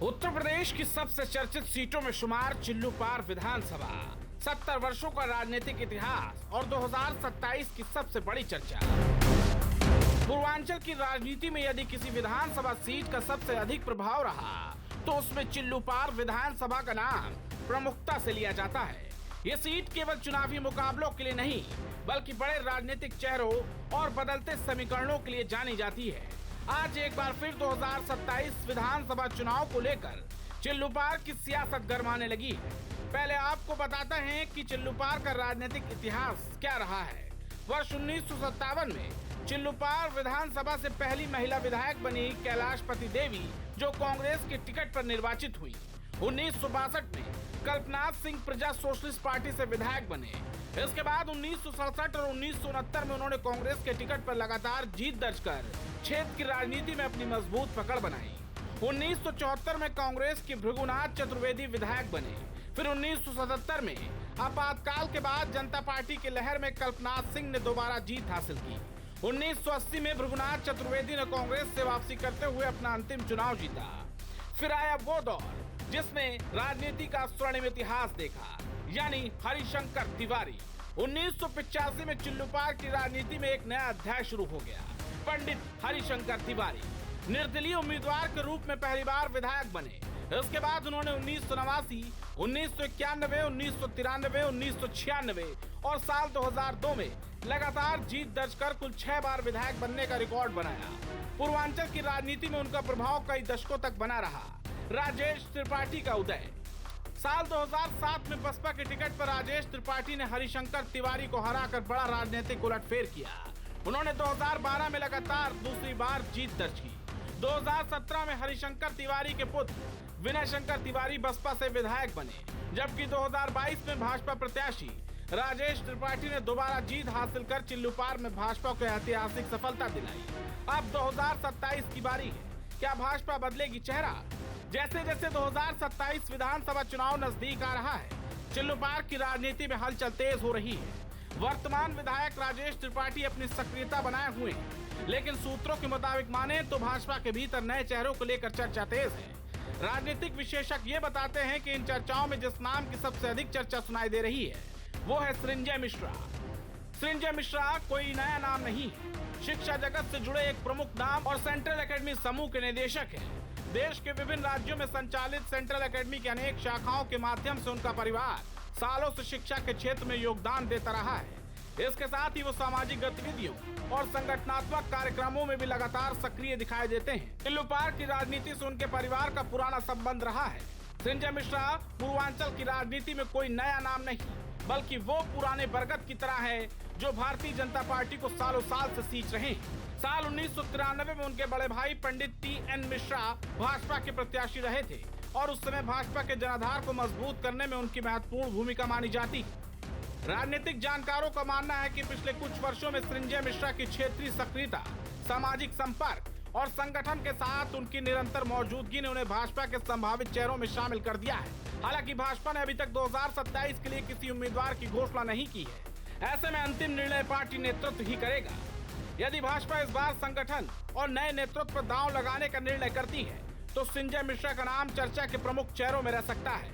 उत्तर प्रदेश की सबसे चर्चित सीटों में शुमार चिल्लूपार विधानसभा, 70 वर्षों का राजनीतिक इतिहास और 2027 की सबसे बड़ी चर्चा। पूर्वांचल की राजनीति में यदि किसी विधानसभा सीट का सबसे अधिक प्रभाव रहा तो उसमें चिल्लूपार विधानसभा का नाम प्रमुखता से लिया जाता है। ये सीट केवल चुनावी मुकाबलों के लिए नहीं बल्कि बड़े राजनीतिक चेहरों और बदलते समीकरणों के लिए जानी जाती है। आज एक बार फिर 2027 विधानसभा चुनाव को लेकर चिल्लूपार की सियासत गरमाने लगी है। पहले आपको बताते हैं कि चिल्लूपार का राजनीतिक इतिहास क्या रहा है। वर्ष 1957 में चिल्लूपार विधानसभा से पहली महिला विधायक बनी कैलाशपति देवी, जो कांग्रेस के टिकट पर निर्वाचित हुई। 1962 में कल्पनाथ सिंह प्रजा सोशलिस्ट पार्टी से विधायक बने। इसके बाद 1967 और 1969 में उन्होंने कांग्रेस के टिकट पर लगातार जीत दर्ज कर क्षेत्र की राजनीति में अपनी मजबूत पकड़ बनाई। 1974 में कांग्रेस के भृगुनाथ चतुर्वेदी विधायक बने। फिर 1977 में आपातकाल के बाद जनता पार्टी की लहर में कल्पनाथ सिंह ने दोबारा जीत हासिल की। 1980 में भृगुनाथ चतुर्वेदी ने कांग्रेस से वापसी करते हुए अपना अंतिम चुनाव जीता। फिर आया वो दौर जिसने राजनीति का स्वर्णिम इतिहास देखा, यानी हरिशंकर तिवारी। 1985 में चिल्लूपार की राजनीति में एक नया अध्याय शुरू हो गया। पंडित हरिशंकर तिवारी निर्दलीय उम्मीदवार के रूप में पहली बार विधायक बने। इसके बाद उन्होंने 1989, 1991, 1993, 1996 और साल 2002 में लगातार जीत दर्ज कर कुल 6 बार विधायक बनने का रिकॉर्ड बनाया। पूर्वांचल की राजनीति में उनका प्रभाव कई दशकों तक बना रहा। राजेश त्रिपाठी का उदय। साल 2007 में बसपा के टिकट पर राजेश त्रिपाठी ने हरिशंकर तिवारी को हराकर बड़ा राजनीतिक उलटफेर किया। उन्होंने 2012 में लगातार दूसरी बार जीत दर्ज की। 2017 में हरिशंकर तिवारी के पुत्र विनय शंकर तिवारी बसपा से विधायक बने, जबकि 2022 में भाजपा प्रत्याशी राजेश त्रिपाठी ने दोबारा जीत हासिल कर चिल्लूपार में भाजपा को ऐतिहासिक सफलता दिलाई। अब 2027 की बारी है। क्या भाजपा बदलेगी चेहरा? जैसे जैसे 2027 विधानसभा चुनाव नजदीक आ रहा है, चिल्लूपार की राजनीति में हलचल तेज हो रही है। वर्तमान विधायक राजेश त्रिपाठी अपनी सक्रियता बनाए हुए हैं, लेकिन सूत्रों के मुताबिक माने तो भाजपा के भीतर नए चेहरों को लेकर चर्चा तेज है। राजनीतिक विशेषज्ञ ये बताते हैं कि इन चर्चाओं में जिस नाम की सबसे अधिक चर्चा सुनाई दे रही है वो है सृंजय मिश्रा। सृंजय मिश्रा कोई नया नाम नहीं है। शिक्षा जगत से जुड़े एक प्रमुख नाम और सेंट्रल एकेडमी समूह के निदेशक है। देश के विभिन्न राज्यों में संचालित सेंट्रल एकेडमी की अनेक शाखाओं के माध्यम से उनका परिवार सालों से शिक्षा के क्षेत्र में योगदान देता रहा है। इसके साथ ही वो सामाजिक गतिविधियों और संगठनात्मक कार्यक्रमों में भी लगातार सक्रिय दिखाई देते हैं। चिल्लूपार की राजनीति से उनके परिवार का पुराना संबंध रहा है। सृंजय मिश्रा पूर्वांचल की राजनीति में कोई नया नाम नहीं, बल्कि वो पुराने बरगद की तरह है जो भारतीय जनता पार्टी को सालों साल से सींच रहे हैं। साल 1993 में उनके बड़े भाई पंडित टी.एन. मिश्रा भाजपा के प्रत्याशी रहे थे और उस समय भाजपा के जनाधार को मजबूत करने में उनकी महत्वपूर्ण भूमिका मानी जाती है। राजनीतिक जानकारों का मानना है कि पिछले कुछ वर्षों में सृंजय मिश्रा की क्षेत्रीय सक्रियता, सामाजिक संपर्क और संगठन के साथ उनकी निरंतर मौजूदगी ने उन्हें भाजपा के संभावित चेहरों में शामिल कर दिया है। हालांकि भाजपा ने अभी तक 2027 के लिए किसी उम्मीदवार की घोषणा नहीं की है। ऐसे में अंतिम निर्णय पार्टी नेतृत्व ही करेगा। यदि भाजपा इस बार संगठन और नए नेतृत्व पर दांव लगाने का निर्णय करती है तो सृंजय मिश्रा का नाम चर्चा के प्रमुख चेहरों में रह सकता है।